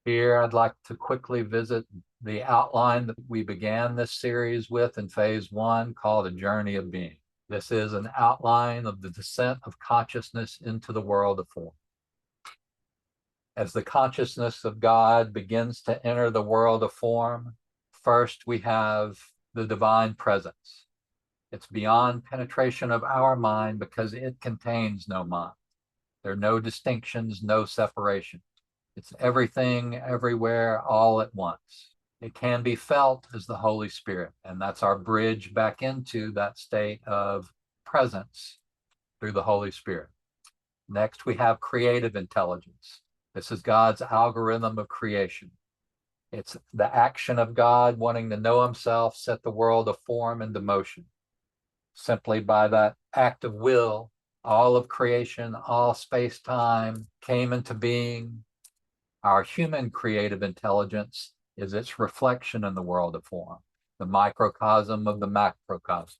Here, I'd like to quickly visit the outline that we began this series with in phase one, called A Journey of Being. This is an outline of the descent of consciousness into the world of form. As the consciousness of God begins to enter the world of form, first we have the divine presence. It's beyond penetration of our mind because it contains no mind. There are no distinctions, no separation. It's everything, everywhere, all at once. It can be felt as the Holy Spirit, and that's our bridge back into that state of presence through the Holy Spirit. Next, we have creative intelligence. This is God's algorithm of creation. It's the action of God wanting to know himself, set the world of form into motion. Simply by that act of will, all of creation, all space-time came into being. Our human creative intelligence is its reflection in the world of form, the microcosm of the macrocosm.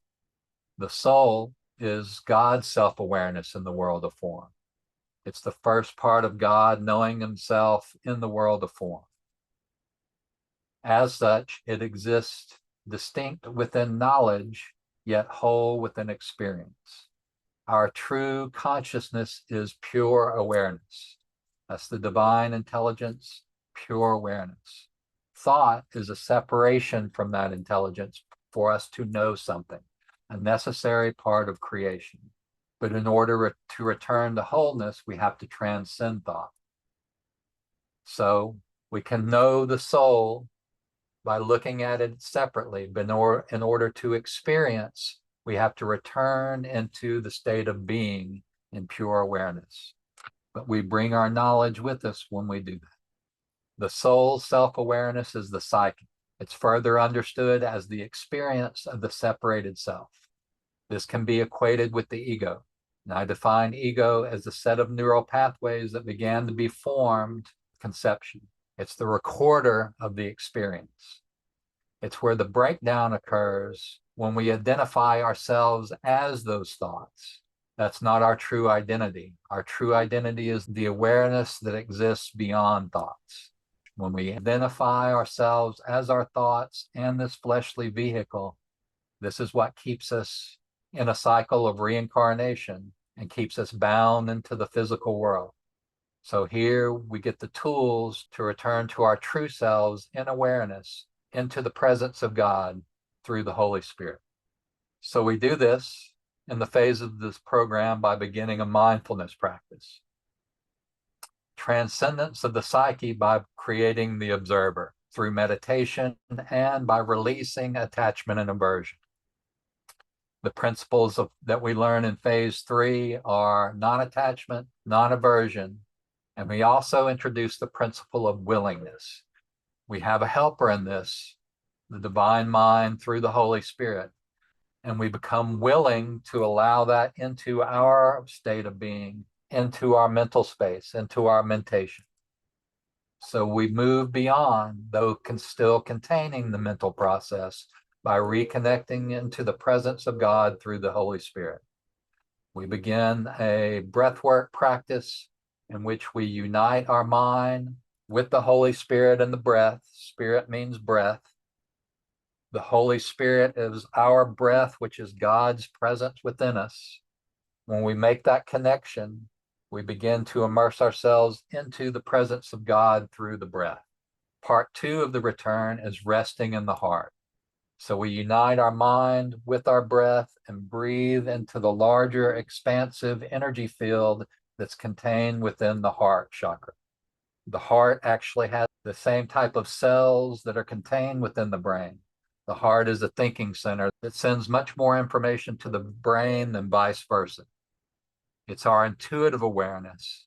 The soul is God's self-awareness in the world of form. It's the first part of God knowing himself in the world of form. As such, it exists distinct within knowledge, yet whole within experience. Our true consciousness is pure awareness. That's the divine intelligence, pure awareness. Thought is a separation from that intelligence for us to know something, a necessary part of creation. But in order to return to wholeness, we have to transcend thought. So we can know the soul by looking at it separately, but in order to experience, we have to return into the state of being in pure awareness. But we bring our knowledge with us when we do that. The soul's self-awareness is the psyche. It's further understood as the experience of the separated self. This can be equated with the ego. And I define ego as a set of neural pathways that began to be formed at conception. It's the recorder of the experience. It's where the breakdown occurs when we identify ourselves as those thoughts. That's not our true identity. Our true identity is the awareness that exists beyond thoughts. When we identify ourselves as our thoughts and this fleshly vehicle, this is what keeps us in a cycle of reincarnation and keeps us bound into the physical world. So here we get the tools to return to our true selves in awareness, into the presence of God through the Holy Spirit. So we do this in the phase of this program by beginning a mindfulness practice. Transcendence of the psyche by creating the observer through meditation and by releasing attachment and aversion. The principles that we learn in phase 3 are non-attachment, non-aversion, and we also introduce the principle of willingness. We have a helper in this, the divine mind through the Holy Spirit, and we become willing to allow that into our state of being, into our mental space, into our mentation. So we move beyond, though still containing the mental process, by reconnecting into the presence of God through the Holy Spirit. We begin a breathwork practice in which we unite our mind with the Holy Spirit and the breath. Spirit means breath. The Holy Spirit is our breath, which is God's presence within us. When we make that connection, we begin to immerse ourselves into the presence of God through the breath. Part 2 of the return is resting in the heart. So we unite our mind with our breath and breathe into the larger, expansive energy field that's contained within the heart chakra. The heart actually has the same type of cells that are contained within the brain. The heart is a thinking center that sends much more information to the brain than vice versa. It's our intuitive awareness.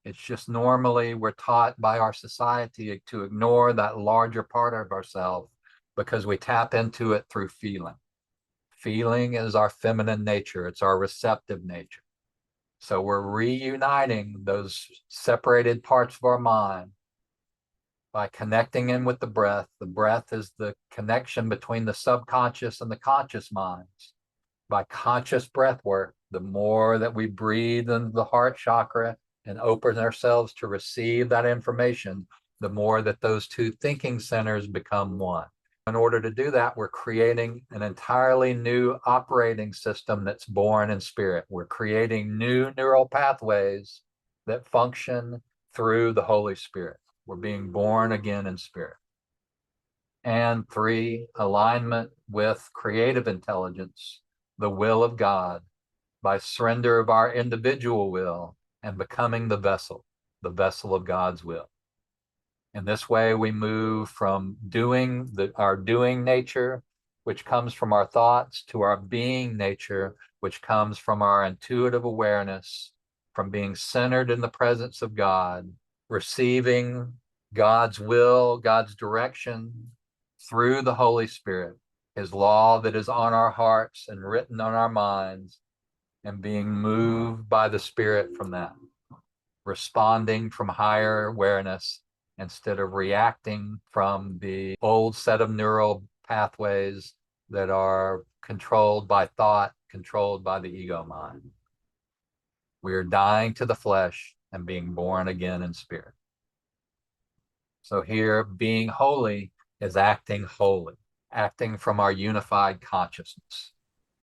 It's just normally we're taught by our society to ignore that larger part of ourselves because we tap into it through feeling. Feeling is our feminine nature. It's our receptive nature. So we're reuniting those separated parts of our mind by connecting in with the breath. The breath is the connection between the subconscious and the conscious minds. By conscious breath work, the more that we breathe into the heart chakra and open ourselves to receive that information, the more that those two thinking centers become one. In order to do that, we're creating an entirely new operating system that's born in spirit. We're creating new neural pathways that function through the Holy Spirit. We're being born again in spirit. And three, alignment with creative intelligence, the will of God, by surrender of our individual will and becoming the vessel of God's will. In this way, we move from our doing nature, which comes from our thoughts, to our being nature, which comes from our intuitive awareness, from being centered in the presence of God, receiving God's will, God's direction through the Holy Spirit, his law that is on our hearts and written on our minds, and being moved by the Spirit from that, responding from higher awareness instead of reacting from the old set of neural pathways that are controlled by thought, controlled by the ego mind. We are dying to the flesh and being born again in spirit. So here, being holy is acting holy, acting from our unified consciousness.